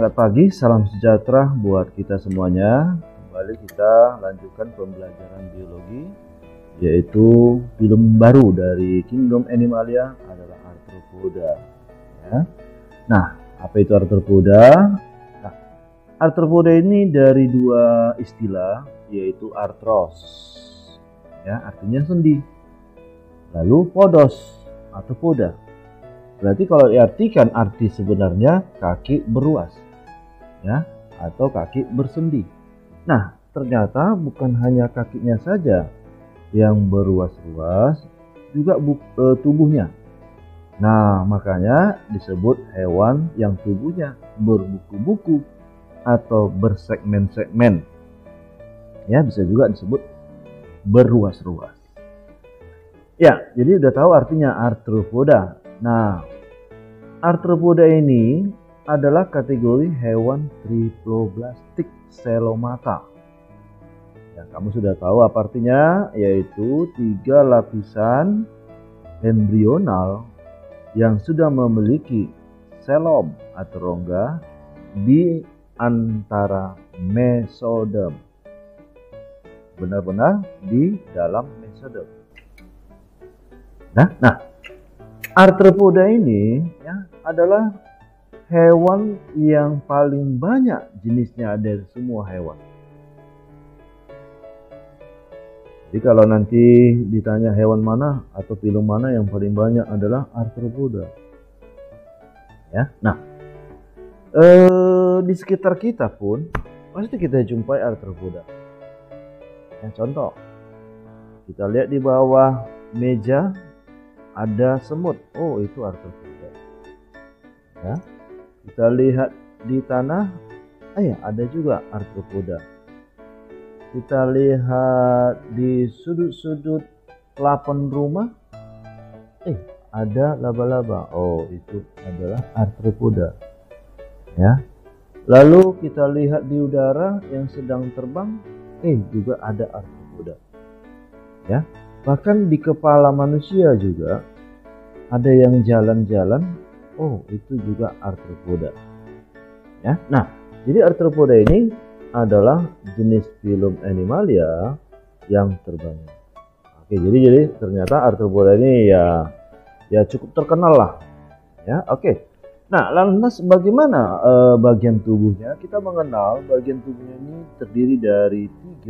Semangat pagi, salam sejahtera buat kita semuanya. Kembali kita lanjutkan pembelajaran biologi, yaitu film baru dari Kingdom Animalia adalah Arthropoda. Ya. Nah, apa itu Arthropoda? Nah, Arthropoda ini dari dua istilah, yaitu arthros, ya, artinya sendi, lalu podos atau poda. Berarti kalau diartikan arti sebenarnya kaki beruas, ya, atau kaki bersendi. Nah, ternyata bukan hanya kakinya saja yang beruas-ruas, juga tubuhnya. Nah, makanya disebut hewan yang tubuhnya berbuku-buku atau bersegmen-segmen. Ya, bisa juga disebut beruas-ruas. Ya, jadi udah tahu artinya Arthropoda. Nah, Arthropoda ini adalah kategori hewan triploblastik selomata. Ya, kamu sudah tahu apa artinya, yaitu 3 lapisan embrional yang sudah memiliki selom atau rongga di antara mesodem. Benar-benar di dalam mesodem. Nah, Arthropoda ini ya adalah hewan yang paling banyak jenisnya dari semua hewan. Jadi kalau nanti ditanya hewan mana atau film mana yang paling banyak adalah Arthropoda. Ya, nah di sekitar kita pun pasti kita jumpai Arthropoda. Ya, contoh, kita lihat di bawah meja ada semut, oh itu Arthropoda. Ya, kita lihat di tanah, ada juga Arthropoda. Kita lihat di sudut-sudut plafon rumah, ada laba-laba, oh itu adalah Arthropoda. Ya, lalu kita lihat di udara yang sedang terbang, juga ada Arthropoda. Ya. Bahkan di kepala manusia juga ada yang jalan-jalan, oh itu juga Arthropoda. Ya, nah jadi Arthropoda ini adalah jenis film Animalia yang terbanyak. Oke, jadi ternyata Arthropoda ini ya cukup terkenal lah. Ya, oke. Nah, lantas bagaimana bagian tubuhnya? Kita mengenal bagian tubuhnya ini terdiri dari 3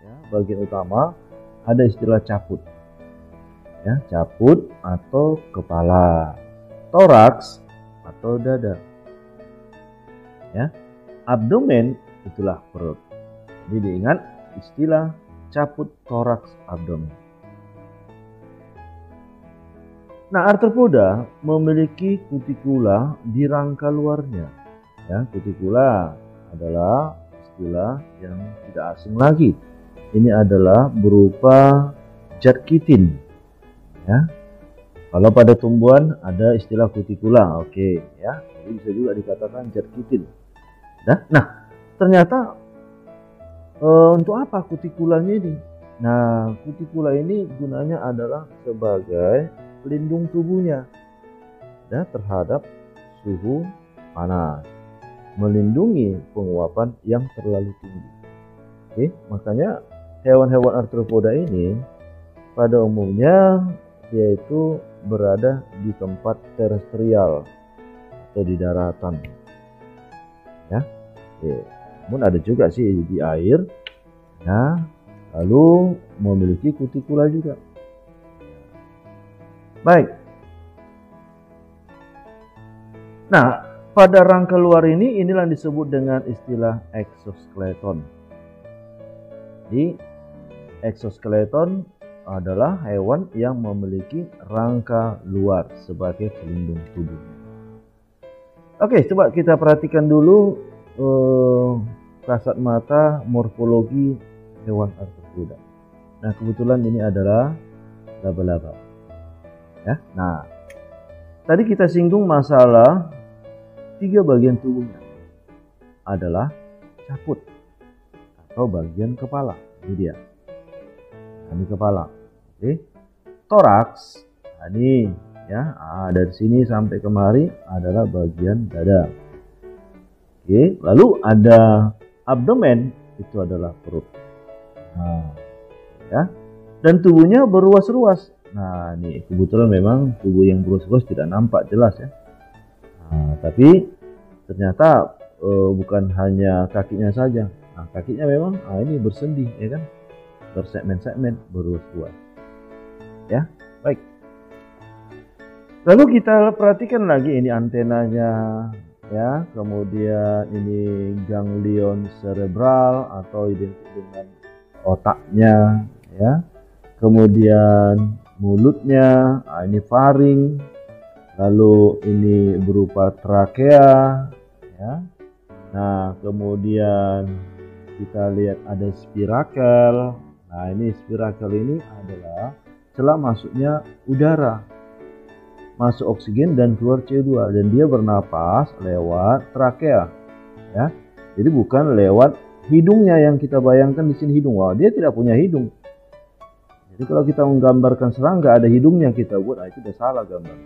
ya, bagian utama. Ada istilah caput, ya, caput atau kepala, toraks atau dada, ya, abdomen itulah perut. Jadi diingat istilah caput, toraks, abdomen. Nah, Arthropoda memiliki kutikula di rangka luarnya. Ya, kutikula adalah istilah yang tidak asing lagi. Ini adalah berupa zat kitin. Ya. Kalau pada tumbuhan ada istilah kutikula, oke, ya. Jadi bisa juga dikatakan zat kitin. Nah, ternyata untuk apa kutikulanya ini? Nah, kutikula ini gunanya adalah sebagai pelindung tubuhnya ya, terhadap suhu panas, melindungi penguapan yang terlalu tinggi. Oke, makanya hewan-hewan Arthropoda ini pada umumnya yaitu berada di tempat terestrial atau di daratan. Ya. Namun ada juga sih di air. Nah, lalu memiliki kutikula juga. Baik. Nah, pada rangka luar inilah yang disebut dengan istilah exoskeleton. Jadi exoskeleton adalah hewan yang memiliki rangka luar sebagai pelindung tubuh. Oke, coba kita perhatikan dulu kasat mata morfologi hewan Arthropoda. Nah, kebetulan ini adalah laba-laba. Ya, nah tadi kita singgung masalah 3 bagian tubuhnya adalah caput atau bagian kepala. Ini dia. Nah, ini kepala. Oke. Toraks. Nah, ini ya, dari sini sampai kemari adalah bagian dada. Oke, lalu ada abdomen, itu adalah perut. Nah, ya. Dan tubuhnya berruas-ruas. Nah, ini kebetulan memang tubuh yang berruas-ruas tidak nampak jelas ya. Nah, tapi ternyata bukan hanya kakinya saja. Nah, kakinya memang ini bersendi, ya kan? Bersegmen-segmen, berruas-ruas. Ya, baik. Lalu kita perhatikan lagi ini antenanya, ya. Kemudian ini ganglion cerebral atau identik dengan otaknya, ya. Kemudian mulutnya, ini faring, lalu ini berupa trakea, ya. Nah, kemudian kita lihat ada spirakel. Nah, ini spirakel ini adalah celah masuknya udara, masuk oksigen dan keluar CO2, dan dia bernapas lewat trakea, ya. Jadi bukan lewat hidungnya yang kita bayangkan di sini hidung. Wah, dia tidak punya hidung. Jadi kalau kita menggambarkan serangga ada hidungnya kita buat, itu udah salah gambar.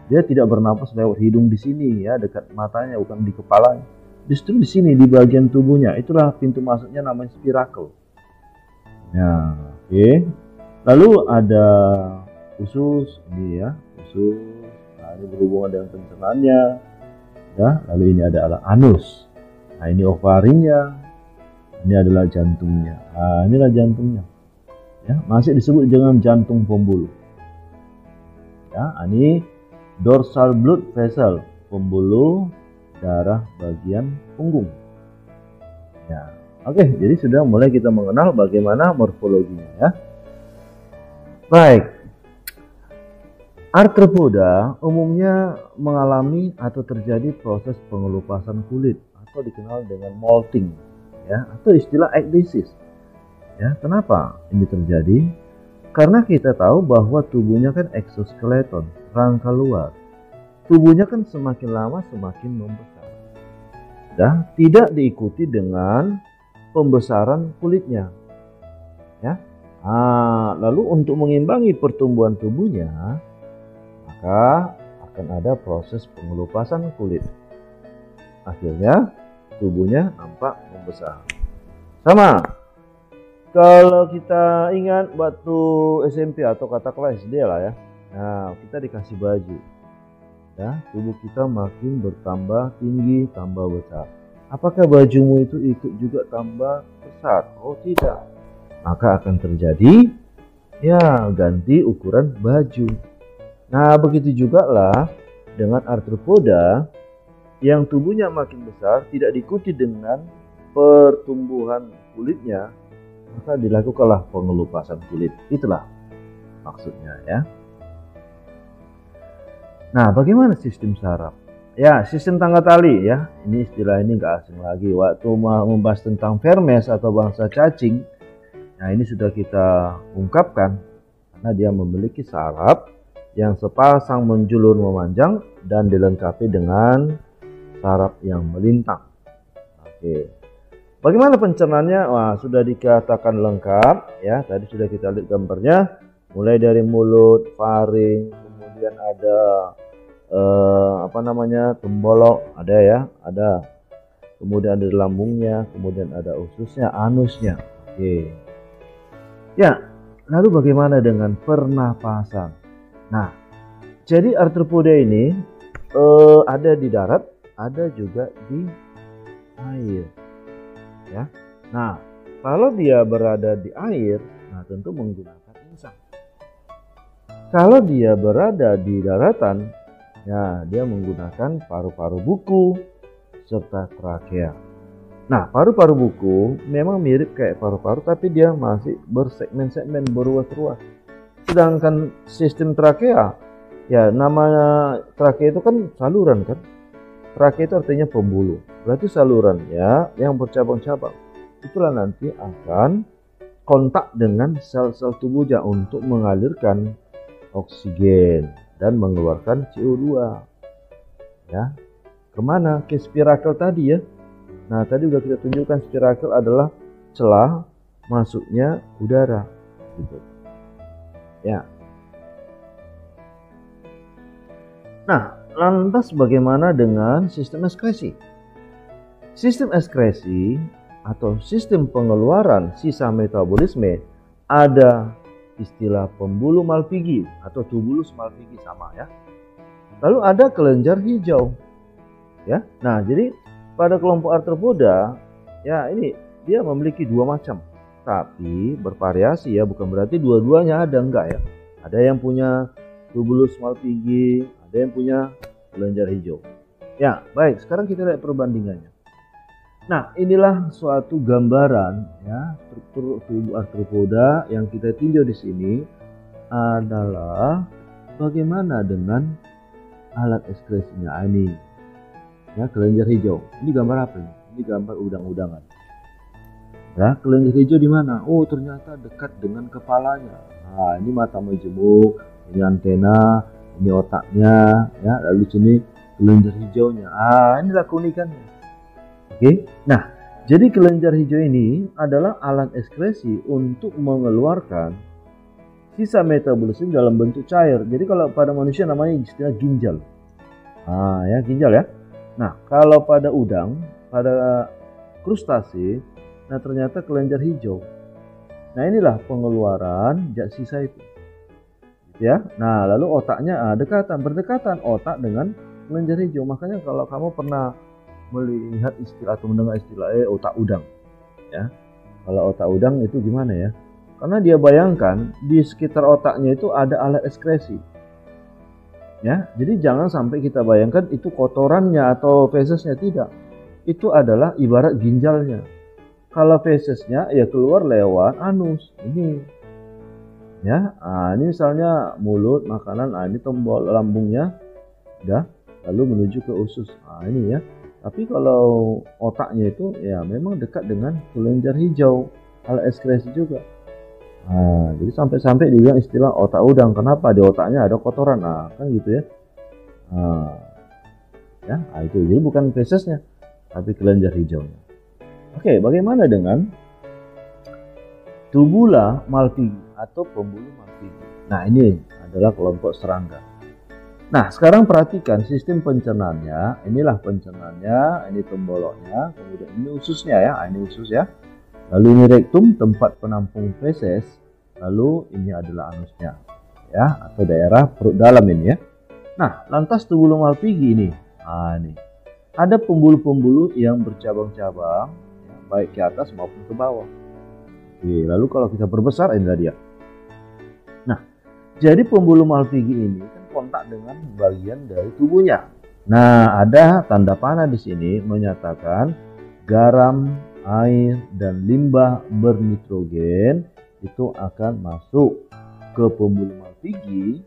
Dia tidak bernapas lewat hidung di sini, ya, dekat matanya, bukan di kepalanya. Justru di sini di bagian tubuhnya. Itulah pintu masuknya, namanya spirakel. Ya, oke. Lalu ada usus, ini ya, usus. Nah, ini berhubungan dengan pencernaannya, ya. Lalu ini adalah anus. Nah, ini ovarinya. Ini adalah jantungnya. Nah, inilah jantungnya. Ya, masih disebut dengan jantung pembuluh. Ya, ini dorsal blood vessel, pembuluh darah bagian punggung. Ya, oke. Jadi sudah mulai kita mengenal bagaimana morfologinya, ya. Baik. Arthropoda umumnya mengalami atau terjadi proses pengelupasan kulit atau dikenal dengan molting, ya, atau istilah ekdesis. Ya, kenapa ini terjadi? Karena kita tahu bahwa tubuhnya kan eksoskeleton, rangka luar. Tubuhnya kan semakin lama semakin membesar. Ya, tidak diikuti dengan pembesaran kulitnya. Ya. Nah, lalu untuk mengimbangi pertumbuhan tubuhnya, maka akan ada proses pengelupasan kulit. Akhirnya tubuhnya nampak membesar. Sama. Kalau kita ingat waktu SMP atau katakanlah SD lah ya. Nah, kita dikasih baju. Ya, tubuh kita makin bertambah tinggi, tambah besar. Apakah bajumu itu ikut juga tambah besar? Oh, tidak. Maka akan terjadi ya ganti ukuran baju. Nah, begitu juga lah dengan arthropoda yang tubuhnya makin besar, tidak diikuti dengan pertumbuhan kulitnya, maka dilakukanlah pengelupasan kulit. Itulah maksudnya, ya. Nah, bagaimana sistem saraf? Ya, sistem tangga tali, ya. Ini istilah ini nggak asing lagi. Waktu membahas tentang vermes atau bangsa cacing, nah ini sudah kita ungkapkan karena dia memiliki saraf yang sepasang menjulur memanjang dan dilengkapi dengan saraf yang melintang. Oke. Bagaimana pencernaannya? Wah, sudah dikatakan lengkap, ya. Tadi sudah kita lihat gambarnya, mulai dari mulut, faring, kemudian ada tembolok, ada ya, ada. Kemudian ada lambungnya, kemudian ada ususnya, anusnya. Oke. Ya, lalu bagaimana dengan pernapasan? Nah, jadi arthropoda ini ada di darat, ada juga di air. Ya. Nah, kalau dia berada di air, nah tentu menggunakan insang. Kalau dia berada di daratan, ya dia menggunakan paru-paru buku serta trakea. Nah, paru-paru buku memang mirip kayak paru-paru, tapi dia masih bersegmen-segmen, berruas-ruas. Sedangkan sistem trakea, ya namanya trakea itu kan saluran kan. Trakea itu artinya pembuluh. Berarti saluran ya yang bercabang-cabang. Itulah nanti akan kontak dengan sel-sel tubuhnya untuk mengalirkan oksigen dan mengeluarkan CO2. Ya. Kemana? Ke spirakel tadi ya. Nah, tadi sudah kita tunjukkan spirakel adalah celah masuknya udara. Gitu. Ya. Nah, lantas bagaimana dengan sistem ekskresi? Sistem ekskresi atau sistem pengeluaran sisa metabolisme ada istilah pembuluh Malpighi atau tubulus Malpighi sama ya. Lalu ada kelenjar hijau ya. Nah, jadi pada kelompok arthropoda ya ini dia memiliki dua macam, tapi bervariasi ya, bukan berarti dua-duanya ada, enggak ya. Ada yang punya tubulus Malpighi, ada yang punya kelenjar hijau. Ya, baik, sekarang kita lihat perbandingannya. Nah, inilah suatu gambaran ya struktur tubuh arthropoda. Yang kita tinjau di sini adalah bagaimana dengan alat ekskresinya. Ini ya, kelenjar hijau. Ini gambar apa ini? Ini gambar udang-udangan. Ya, kelenjar hijau di mana? Oh, ternyata dekat dengan kepalanya. Nah, ini mata majemuk, ini antena, ini otaknya ya, lalu sini kelenjar hijaunya. Inilah keunikannya. Oke, nah jadi kelenjar hijau ini adalah alat ekskresi untuk mengeluarkan sisa metabolisme dalam bentuk cair. Jadi kalau pada manusia namanya istilah ginjal. Ya ginjal ya. Nah kalau pada udang, pada krustase, nah ternyata kelenjar hijau. Nah inilah pengeluaran zat sisa itu. Ya. Nah lalu otaknya berdekatan otak dengan kelenjar hijau. Makanya kalau kamu pernah melihat istilah atau mendengar istilah otak udang ya, kalau otak udang itu gimana ya, karena dia bayangkan di sekitar otaknya itu ada alat ekskresi ya. Jadi jangan sampai kita bayangkan itu kotorannya atau fesesnya, tidak, itu adalah ibarat ginjalnya. Kalau fesesnya ya keluar lewat anus ini ya. Ini misalnya mulut makanan, ini tombol lambungnya udah, lalu menuju ke usus. Ini ya. Tapi kalau otaknya itu ya memang dekat dengan kelenjar hijau, alat ekskresi juga. Jadi sampai-sampai dibilang istilah otak udang. Kenapa? Di otaknya ada kotoran. Kan gitu ya. Itu jadi bukan fesesnya, tapi kelenjar hijaunya. Oke, bagaimana dengan tubula Malpighi atau pembuluh Malpighi? Nah, ini adalah kelompok serangga. Nah, sekarang perhatikan sistem pencernaannya. Inilah pencernaannya, ini pemboloknya, kemudian ini ususnya ya, ini usus ya. Lalu ini rektum, tempat penampung feses. Lalu ini adalah anusnya ya, atau daerah perut dalam ini ya. Nah, lantas tubulus Malpighi ini. Ini ada pembuluh-pembuluh yang bercabang-cabang ya, baik ke atas maupun ke bawah. Oke, lalu kalau kita perbesar, inilah dia. Nah, jadi pembuluh Malpighi ini kontak dengan bagian dari tubuhnya. Nah, ada tanda panah di sini menyatakan garam, air, dan limbah bernitrogen itu akan masuk ke pembuluh Malpighi,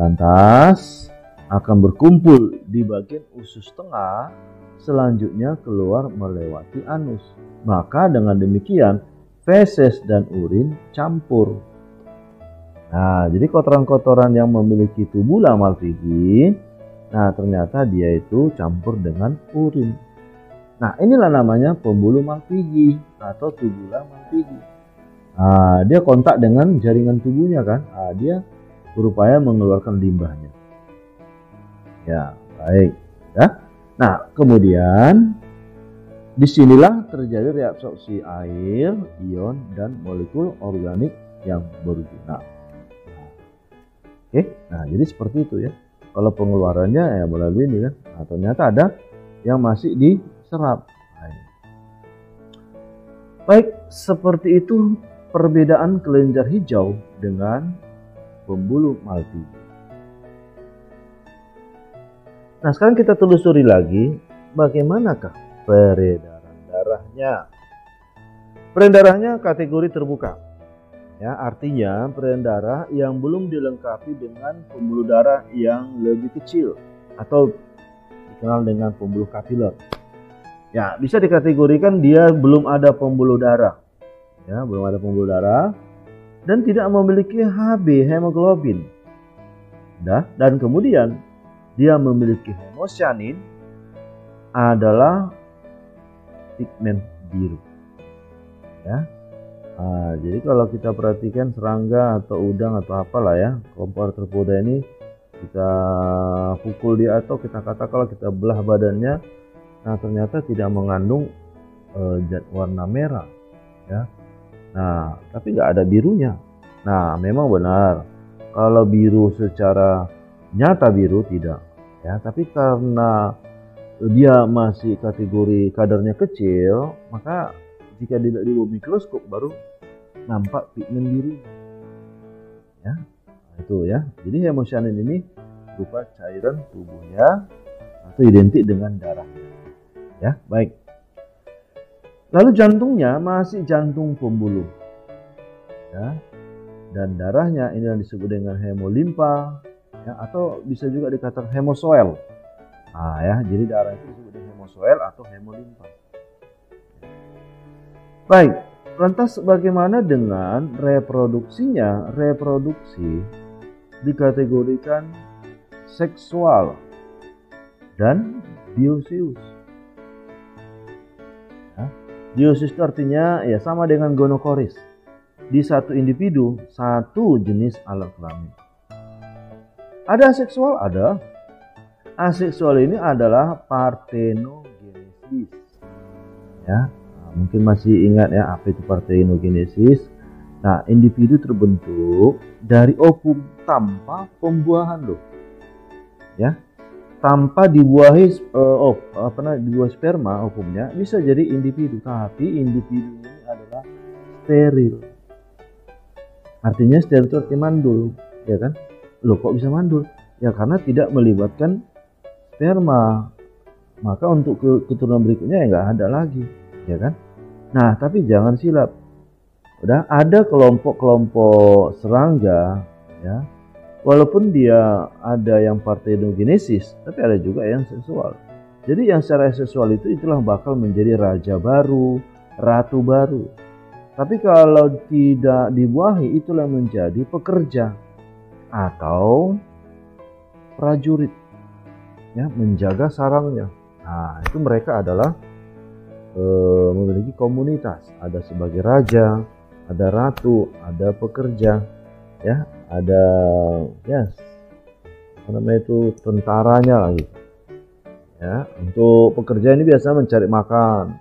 lantas akan berkumpul di bagian usus tengah, selanjutnya keluar melewati anus. Maka dengan demikian feses dan urin campur. Nah, jadi kotoran-kotoran yang memiliki tubula Malpighi, nah ternyata dia itu campur dengan urin. Nah, inilah namanya pembuluh Malpighi atau tubula Malpighi. Dia kontak dengan jaringan tubuhnya kan. Dia berupaya mengeluarkan limbahnya. Ya, baik. Ya. Nah, kemudian disinilah terjadi reabsorpsi air, ion, dan molekul organik yang berguna. Oke, nah jadi seperti itu ya. Kalau pengeluarannya ya melalui ini kan. Ternyata ada yang masih diserap. Baik, seperti itu perbedaan kelenjar hijau dengan pembuluh Malpighi. Nah, sekarang kita telusuri lagi bagaimanakah peredaran darahnya. Peredarannya kategori terbuka. Ya, artinya peredaran darah yang belum dilengkapi dengan pembuluh darah yang lebih kecil atau dikenal dengan pembuluh kapiler. Ya, bisa dikategorikan dia belum ada pembuluh darah. Ya, belum ada pembuluh darah dan tidak memiliki Hb, hemoglobin. Dan kemudian dia memiliki hemosianin adalah pigmen biru. Ya. Jadi kalau kita perhatikan serangga atau udang atau apalah ya, kelompok arthropoda ini kita pukul dia atau kita kata kalau kita belah badannya, Nah, ternyata tidak mengandung zat warna merah, ya. Nah, tapi nggak ada birunya. Nah, memang benar kalau biru secara nyata biru tidak, ya. Tapi karena dia masih kategori kadarnya kecil, maka jika dilihat di bawah mikroskop baru nampak pigmen biru, ya. Nah, itu ya. Jadi hemocyanin ini berupa cairan tubuhnya atau identik dengan darahnya, ya. Baik. Lalu jantungnya masih jantung pembuluh, ya, dan darahnya ini yang disebut dengan hemolimpa, ya, atau bisa juga dikatakan hemosoel. Nah, ya, jadi darah itu disebut dengan hemosoel atau hemolimpa. Baik, lantas bagaimana dengan reproduksinya? Reproduksi dikategorikan seksual dan dioecious. Dioecious itu artinya ya sama dengan gonokoris. Di satu individu, satu jenis alat kelamin. Ada aseksual? Ada. Aseksual ini adalah parthenogenesis. Ya, mungkin masih ingat ya apa itu parthenogenesis. Nah, individu terbentuk dari ovum tanpa pembuahan loh. Ya. Tanpa dibuahi dibuahi sperma ovumnya bisa jadi individu, tapi individu ini adalah steril. Artinya steril itu artinya mandul, ya kan? Loh, kok bisa mandul? Ya karena tidak melibatkan sperma. Maka untuk keturunan berikutnya ya nggak ada lagi, ya kan? Nah, tapi jangan silap. Udah ada kelompok-kelompok serangga, ya. Walaupun dia ada yang parthenogenesis, tapi ada juga yang seksual. Jadi yang secara seksual itulah bakal menjadi raja baru, ratu baru. Tapi kalau tidak dibuahi, itulah menjadi pekerja atau prajurit, ya, menjaga sarangnya. Nah, itu mereka adalah memiliki komunitas. Ada sebagai raja, ada ratu, ada pekerja, ya, ada apa namanya itu tentaranya lagi, ya. Untuk pekerja ini biasa mencari makan,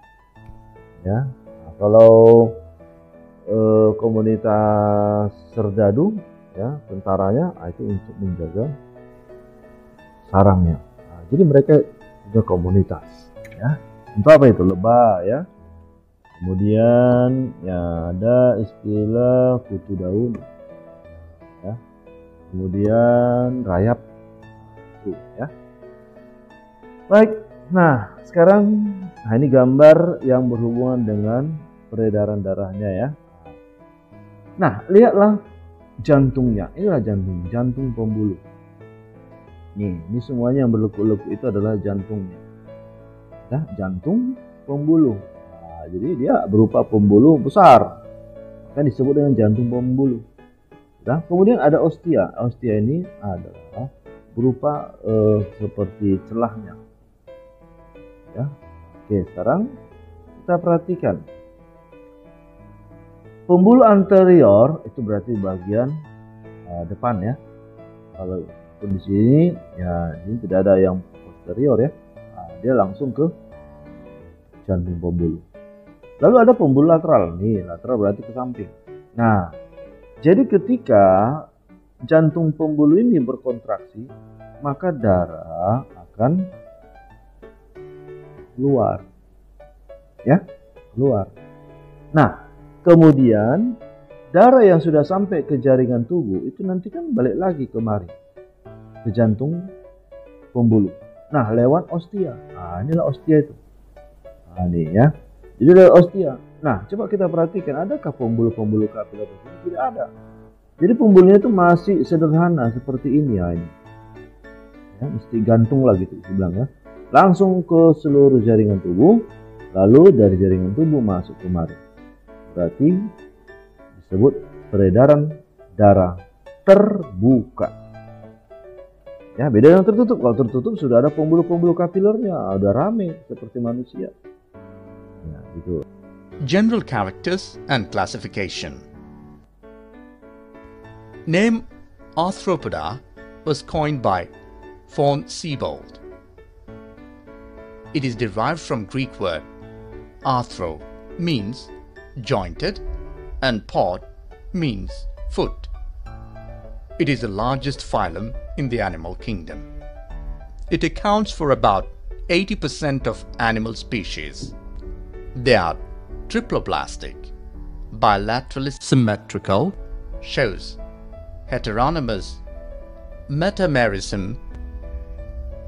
ya. Nah, kalau komunitas serdadu, ya, tentaranya itu untuk menjaga sarangnya. Nah, jadi mereka juga komunitas, ya. Untuk apa itu? Lebah, ya. Kemudian ya ada istilah kutu daun, ya. Kemudian rayap, itu, ya. Baik, nah sekarang ini gambar yang berhubungan dengan peredaran darahnya, ya. Nah, lihatlah jantungnya. Inilah jantung pembuluh. Ini semuanya yang berlekuk-lekuk itu adalah jantungnya, ya, jantung pembuluh. Nah, jadi dia berupa pembuluh besar, kan disebut dengan jantung pembuluh. Nah, kemudian ada ostia. Ostia ini adalah berupa seperti celahnya, ya. Oke, sekarang kita perhatikan. Pembuluh anterior itu berarti bagian depan, ya. Kalau di sini ya ini tidak ada yang posterior, ya. Nah, dia langsung ke jantung pembuluh. Lalu ada pembuluh lateral. Nih, lateral berarti ke samping. Nah, jadi ketika jantung pembuluh ini berkontraksi, maka darah akan keluar, ya, keluar. Nah, kemudian darah yang sudah sampai ke jaringan tubuh itu nanti kan balik lagi kemari ke jantung pembuluh. Nah, lewat ostia. Nah, inilah ostia itu. Nah, ini, ya. Jadi lewat ostia. Nah, coba kita perhatikan, adakah pembuluh-pembuluh kapiler di sini? Tidak ada. Jadi pembuluhnya itu masih sederhana seperti ini, ya, ini. Ya, mesti gantung lah gitu dibilang, ya. Langsung ke seluruh jaringan tubuh, lalu dari jaringan tubuh masuk kemari. Berarti disebut peredaran darah terbuka. Ya, beda dengan tertutup. Kalau tertutup sudah ada pembuluh-pembuluh kapilernya, udah rame seperti manusia. Ya, gitu. General characters and classification. Name Arthropoda was coined by von Siebold. It is derived from Greek word arthro, means jointed, and pod means foot. It is the largest phylum in the animal kingdom. It accounts for about 80% of animal species. They are triploblastic, bilaterally symmetrical, shows heteronymous metamerism,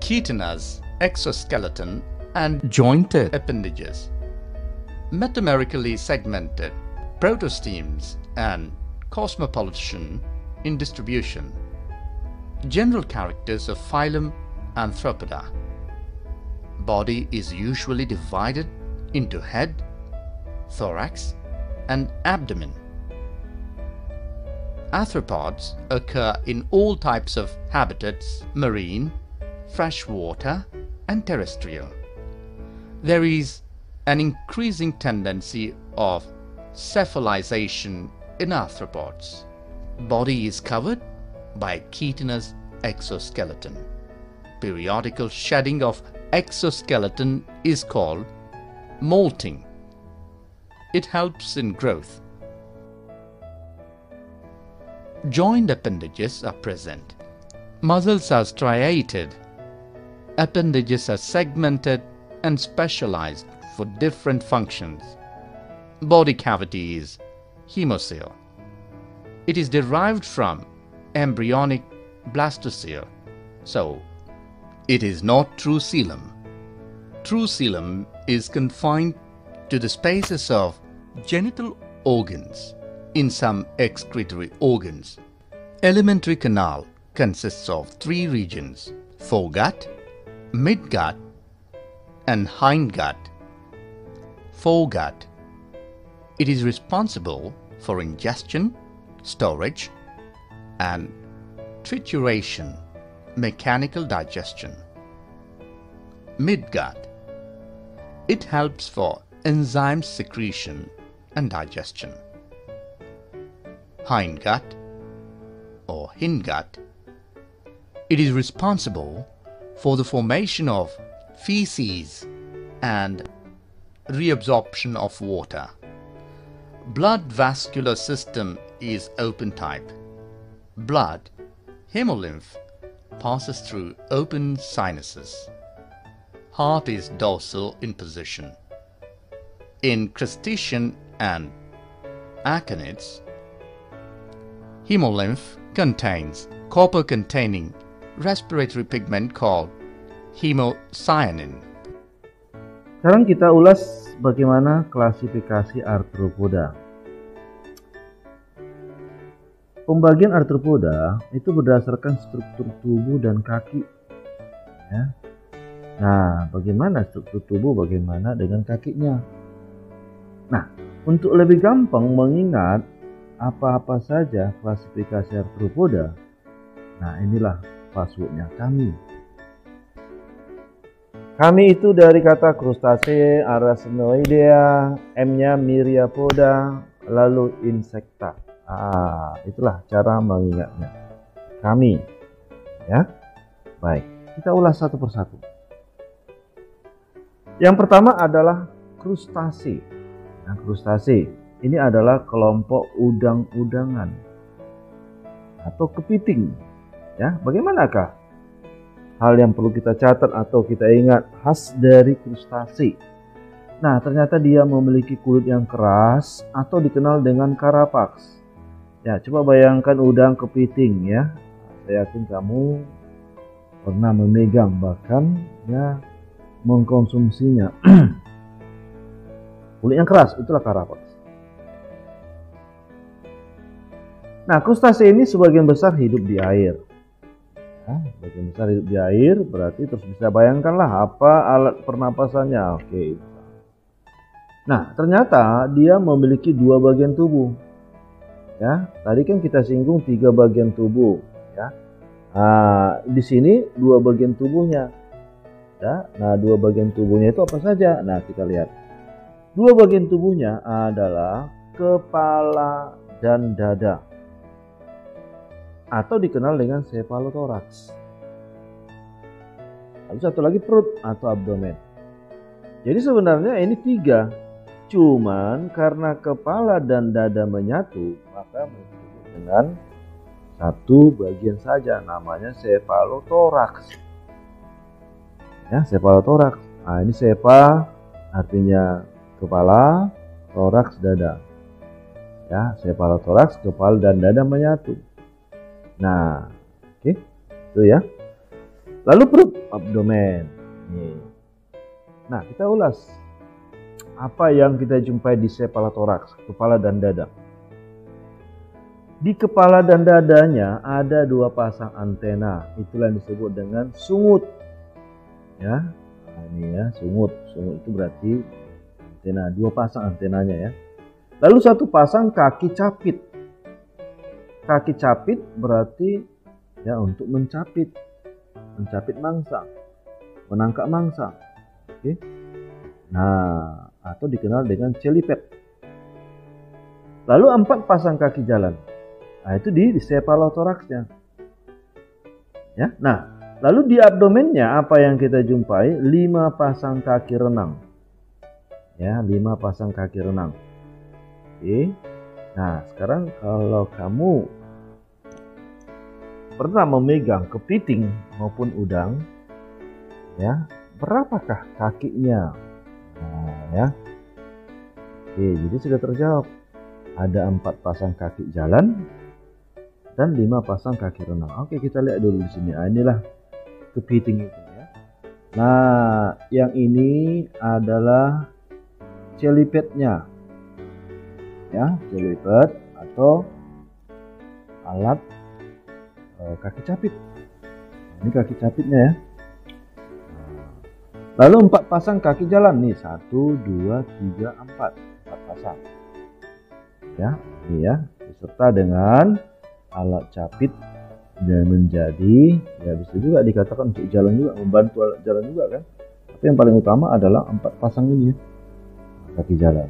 chitinous exoskeleton, and jointed appendages, metamerically segmented, protostemes, and cosmopolitan in distribution. General characters of phylum Arthropoda. Body is usually divided into head, thorax, and abdomen. Arthropods occur in all types of habitats: marine, freshwater, and terrestrial. There is an increasing tendency of cephalization in arthropods. Body is covered by a chitinous exoskeleton. Periodical shedding of exoskeleton is called molting. It helps in growth. Joined appendages are present. Muscles are striated. Appendages are segmented and specialized for different functions. Body cavity is hemocoel. It is derived from embryonic blastocoel, so it is not true coelom. True coelom is confined to the spaces of genital organs in some excretory organs. Alimentary canal consists of 3 regions: foregut, midgut, and hindgut. Foregut. It is responsible for ingestion, storage, and trituration, mechanical digestion. Midgut. It helps for enzyme secretion and digestion. Hindgut or hindgut. It is responsible for the formation of feces and reabsorption of water. Blood vascular system is open type. Blood, hemolymph, passes through open sinuses. Heart is dorsal in position. In crustacean and aconids, hemolymph contains copper-containing respiratory pigment called hemocyanin. Sekarang kita ulas bagaimana klasifikasi arthropoda. Pembagian arthropoda itu berdasarkan struktur tubuh dan kaki. Ya. Nah, bagaimana struktur tubuh, bagaimana dengan kakinya? Nah, untuk lebih gampang mengingat apa-apa saja klasifikasi arthropoda, nah inilah passwordnya kami. Kami itu dari kata krustase, Arachnioidea, M-nya Myriapoda, lalu Insecta. Itulah cara mengingatnya. Kami, ya. Baik, kita ulas satu persatu. Yang pertama adalah krustase. Nah, krustase ini adalah kelompok udang-udangan atau kepiting. Ya, bagaimanakah hal yang perlu kita catat atau kita ingat khas dari krustase? Nah, ternyata dia memiliki kulit yang keras atau dikenal dengan carapax. Ya, coba bayangkan udang kepiting ya. Saya yakin kamu pernah memegang bahkan ya mengkonsumsinya. Kulit yang keras itulah carapax. Nah, krustase ini sebagian besar hidup di air. Bagian besar hidup di air, berarti terus bisa bayangkanlah apa alat pernapasannya. Oke. Nah, ternyata dia memiliki 2 bagian tubuh. Ya, tadi kan kita singgung 3 bagian tubuh. Ya, di sini 2 bagian tubuhnya. Ya, nah 2 bagian tubuhnya itu apa saja? Nah, kita lihat. 2 bagian tubuhnya adalah kepala dan dada, atau dikenal dengan cephalothorax. Lalu satu lagi perut atau abdomen. Jadi sebenarnya ini 3. Cuman karena kepala dan dada menyatu, maka disebut dengan satu bagian saja, namanya cephalothorax. Ya, cephalothorax. Nah, ini cephal artinya kepala, thorax dada. Ya, cephalothorax, kepala dan dada menyatu. Nah, oke, itu ya. Lalu perut, abdomen. Nih. Nah, kita ulas apa yang kita jumpai di cephalothorax, kepala dan dada. Di kepala dan dadanya ada 2 pasang antena, itulah yang disebut dengan sungut. Ya, nah, ini ya sungut. Sungut itu berarti antena, 2 pasang antenanya ya. Lalu 1 pasang kaki capit. Kaki capit berarti ya untuk mencapit mangsa, menangkap mangsa. Oke. Nah, atau dikenal dengan celiped. Lalu 4 pasang kaki jalan. Nah, itu di cephalothoraxnya. Ya. Nah, lalu di abdomennya apa yang kita jumpai? 5 pasang kaki renang. Ya, 5 pasang kaki renang. Oke. Nah, sekarang kalau kamu pernah memegang kepiting maupun udang, ya, berapakah kakinya? Nah, ya. Oke, jadi sudah terjawab. Ada 4 pasang kaki jalan dan 5 pasang kaki renang. Oke, kita lihat dulu di sini. Nah, inilah kepiting itu ya. Nah, yang ini adalah celipednya. Ya, celiped atau alat kaki capit. Ini kaki capitnya ya. Lalu 4 pasang kaki jalan nih, 1, 2, 3, 4 pasang. Ya, ini ya, beserta dengan alat capit dan menjadi, ya bisa juga dikatakan untuk jalan juga, membantu alat jalan juga kan. Tapi yang paling utama adalah 4 pasang ini ya, kaki jalan.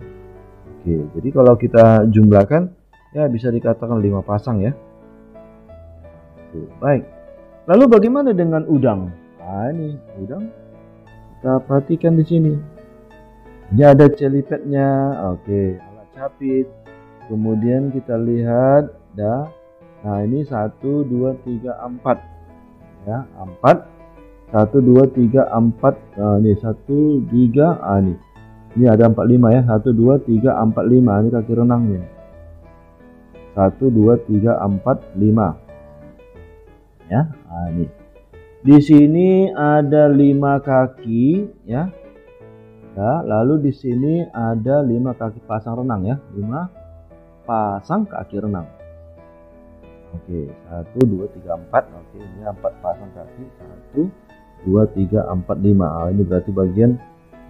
Oke, jadi kalau kita jumlahkan ya bisa dikatakan 5 pasang ya. Tuh, baik. Lalu bagaimana dengan udang? Nah, ini udang kita perhatikan di sini. Ini ada celipednya, oke, alat capit. Kemudian kita lihat nah ini 1, 2, 3, 4 ya, 4 1, 2, 3, 4. Nah, ini 1, 3, ini ada 4, 5 ya, 1, 2, 3, 4, 5. Ini kaki renangnya 1, 2, 3, 4, 5 ya. Nah, ini di sini ada 5 kaki ya. Ya, lalu di sini ada 5 kaki pasang renang ya, 5 pasang kaki renang. Oke, 1, 2, 3, 4. Oke, ini 4 pasang kaki. 1, 2, 3, 4, 5. Nah, ini berarti bagian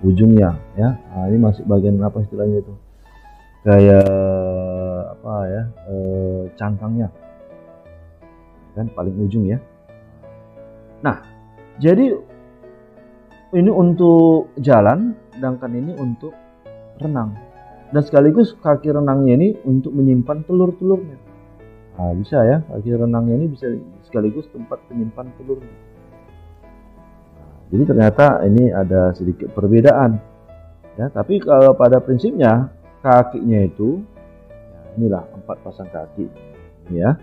ujungnya ya. Nah, ini masih bagian apa istilahnya itu? Kayak apa ya? Cangkangnya. Kan paling ujung ya. Nah, jadi ini untuk jalan, sedangkan ini untuk renang. Dan sekaligus kaki renangnya ini untuk menyimpan telur-telurnya. Nah, bisa ya, kaki renangnya ini bisa sekaligus tempat penyimpan telurnya. Nah, jadi ternyata ini ada sedikit perbedaan. Ya, tapi kalau pada prinsipnya kakinya itu ya, inilah 4 pasang kaki ya.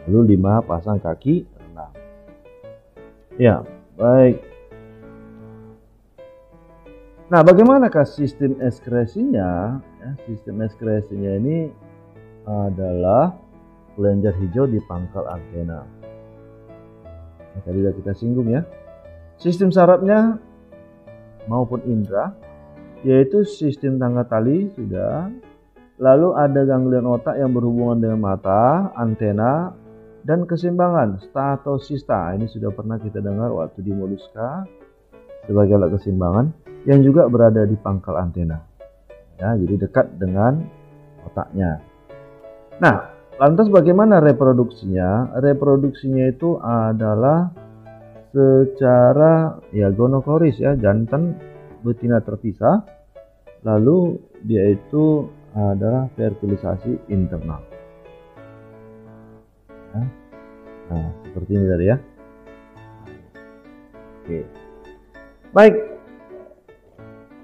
Lalu 5 pasang kaki renang. Ya, baik. Nah, bagaimanakah sistem ekskresinya? Ya, sistem ekskresinya ini adalah kelenjar hijau di pangkal antena. Ya, tadi sudah kita singgung ya. Sistem sarafnya maupun indera, yaitu sistem tangga tali sudah. Lalu ada ganglion otak yang berhubungan dengan mata, antena, dan keseimbangan statosista. Ini sudah pernah kita dengar waktu di moluska sebagai alat keseimbangan, yang juga berada di pangkal antena. Ya, jadi dekat dengan otaknya. Nah, lantas bagaimana reproduksinya? Reproduksinya itu adalah secara ya gonokoris ya, jantan betina terpisah. Lalu dia itu adalah fertilisasi internal. Ya. Nah, seperti ini tadi ya. Oke. Baik.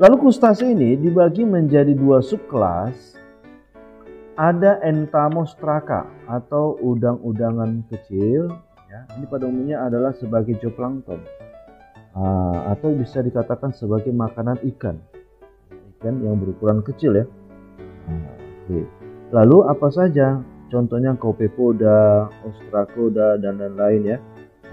Lalu krustase ini dibagi menjadi dua subkelas. Ada Entamostraka atau udang-udangan kecil, ya. Ini pada umumnya adalah sebagai zooplankton, atau bisa dikatakan sebagai makanan ikan yang berukuran kecil, ya. Oke. Lalu apa saja? Contohnya Copepoda, Ostracoda, dan lain-lain, ya.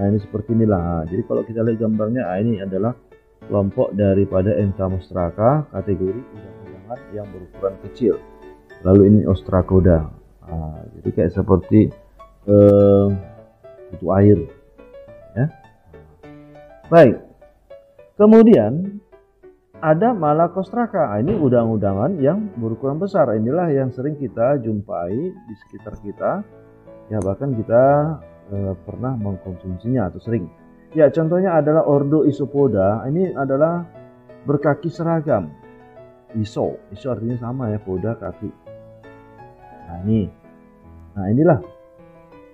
Nah, ini seperti inilah. Jadi kalau kita lihat gambarnya, ini adalah kelompok daripada Entamostraka, kategori udang-udangan yang berukuran kecil. Lalu ini Ostracoda, jadi kayak seperti kutu air, ya. Baik, kemudian ada Malacostraka. Ini udang-udangan yang berukuran besar. Inilah yang sering kita jumpai di sekitar kita, ya, bahkan kita pernah mengkonsumsinya atau sering. Ya, contohnya adalah Ordo Isopoda. Ini adalah berkaki seragam. Iso artinya sama, ya, poda kaki. Nah, inilah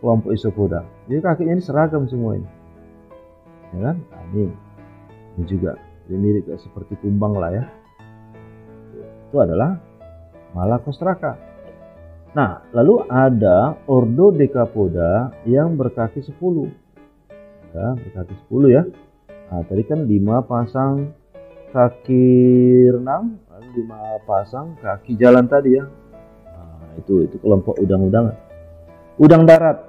kelompok Isopoda. Jadi kakinya ini seragam semua ini, ya kan? Nah, ini juga, ini mirip seperti kumbang lah, ya. Itu adalah Malacostraka. Nah, lalu ada Ordo Decapoda yang berkaki 10. Ya, berkaki 10, ya. Nah, tadi kan 5 pasang kaki renang, lalu 5 pasang kaki jalan tadi, ya. Itu kelompok udang-udangan. Udang darat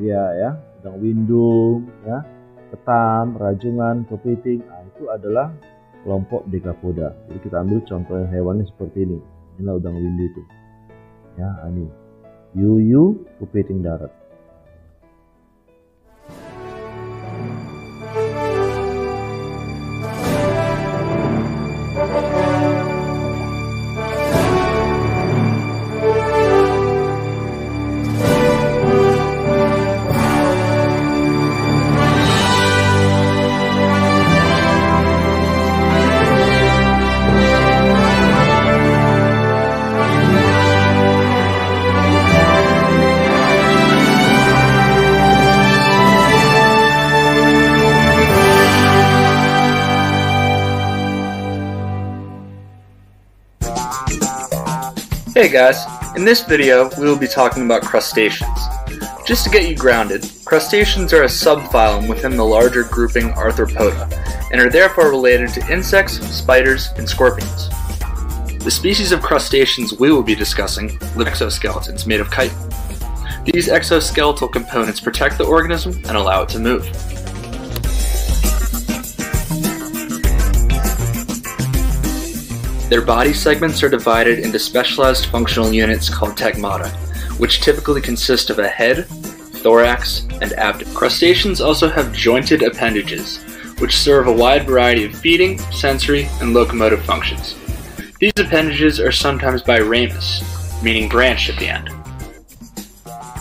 dia, ya, udang windung, ya, ketam, rajungan, kepiting. Nah, itu adalah kelompok Decapoda. Jadi kita ambil contoh hewannya seperti ini. Inilah udang windu itu, ya. Ini yuyu, kepiting darat. Hey guys, in this video we will be talking about crustaceans. Just to get you grounded, crustaceans are a subphylum within the larger grouping Arthropoda, and are therefore related to insects, spiders, and scorpions. The species of crustaceans we will be discussing live in exoskeletons made of chitin. These exoskeletal components protect the organism and allow it to move. Their body segments are divided into specialized functional units called tegmata, which typically consist of a head, thorax, and abdomen. Crustaceans also have jointed appendages, which serve a wide variety of feeding, sensory, and locomotive functions. These appendages are sometimes biramous, meaning branched at the end.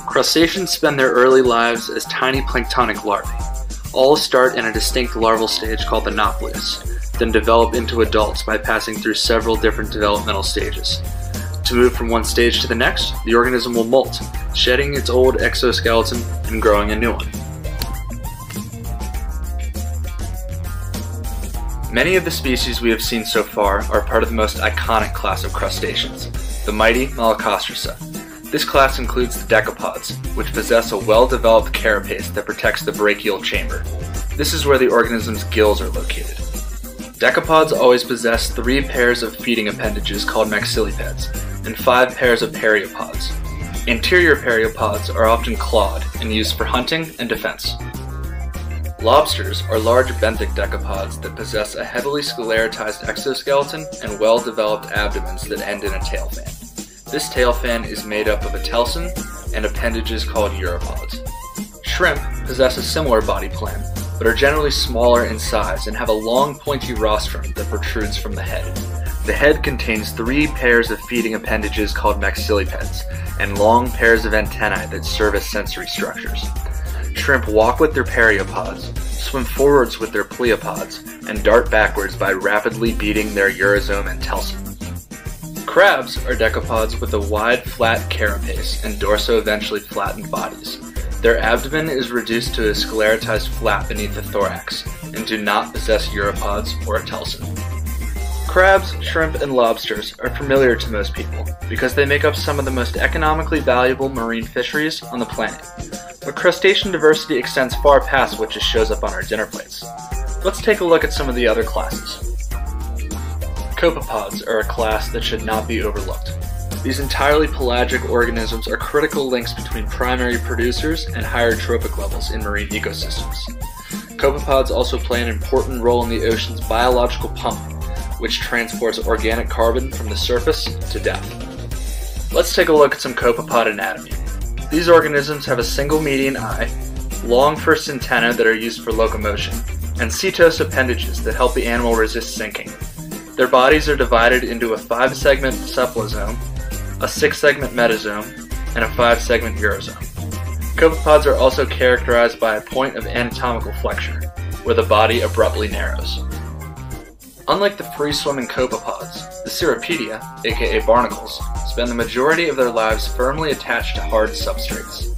Crustaceans spend their early lives as tiny planktonic larvae. All start in a distinct larval stage called the nauplius, then develop into adults by passing through several different developmental stages. To move from one stage to the next, the organism will molt, shedding its old exoskeleton and growing a new one. Many of the species we have seen so far are part of the most iconic class of crustaceans, the mighty Malacostraca. This class includes the decapods, which possess a well-developed carapace that protects the brachial chamber. This is where the organism's gills are located. Decapods always possess 3 pairs of feeding appendages called maxillipeds, and 5 pairs of periopods. Anterior periopods are often clawed and used for hunting and defense. Lobsters are large benthic decapods that possess a heavily scleratized exoskeleton and well-developed abdomens that end in a tail fan. This tail fan is made up of a telson and appendages called uropods. Shrimp possess a similar body plan, but are generally smaller in size and have a long pointy rostrum that protrudes from the head. The head contains 3 pairs of feeding appendages called maxillipeds, and long pairs of antennae that serve as sensory structures. Shrimp walk with their periopods, swim forwards with their pleopods, and dart backwards by rapidly beating their urosome and telson. Crabs are decapods with a wide, flat carapace and dorso-ventrally flattened bodies. Their abdomen is reduced to a scleratized flap beneath the thorax, and do not possess uropods or a telson. Crabs, shrimp, and lobsters are familiar to most people because they make up some of the most economically valuable marine fisheries on the planet. But crustacean diversity extends far past what just shows up on our dinner plates. Let's take a look at some of the other classes. Copepods are a class that should not be overlooked. These entirely pelagic organisms are critical links between primary producers and higher trophic levels in marine ecosystems. Copepods also play an important role in the ocean's biological pump, which transports organic carbon from the surface to depth. Let's take a look at some copepod anatomy. These organisms have a single median eye, long first antennae that are used for locomotion, and setose appendages that help the animal resist sinking. Their bodies are divided into a 5-segment cephalosome, a 6-segment metasome, and a 5-segment urosome. Copepods are also characterized by a point of anatomical flexure, where the body abruptly narrows. Unlike the free-swimming copepods, the Cirripedia, aka barnacles, spend the majority of their lives firmly attached to hard substrates.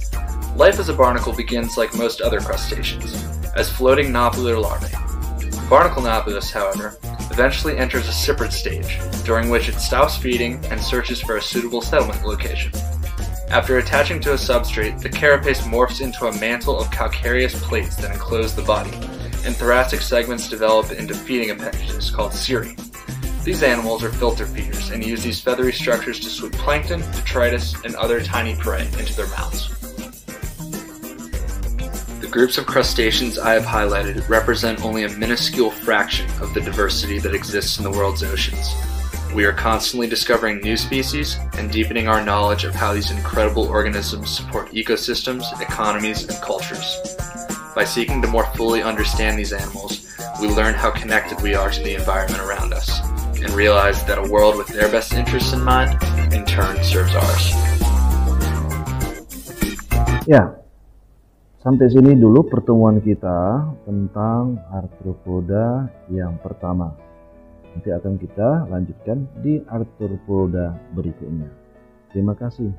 Life as a barnacle begins like most other crustaceans, as floating naupliar larvae. Barnacle Nauplius, however, eventually enters a cyprid stage, during which it stops feeding and searches for a suitable settlement location. After attaching to a substrate, the carapace morphs into a mantle of calcareous plates that enclose the body, and thoracic segments develop into feeding appendages called cirri. These animals are filter feeders and use these feathery structures to sweep plankton, detritus, and other tiny prey into their mouths. The groups of crustaceans I have highlighted represent only a minuscule fraction of the diversity that exists in the world's oceans. We are constantly discovering new species and deepening our knowledge of how these incredible organisms support ecosystems, economies, and cultures. By seeking to more fully understand these animals, we learn how connected we are to the environment around us, and realize that a world with their best interests in mind, in turn, serves ours. Ya, sampai sini dulu pertemuan kita tentang arthropoda yang pertama. Nanti akan kita lanjutkan di arthropoda berikutnya. Terima kasih.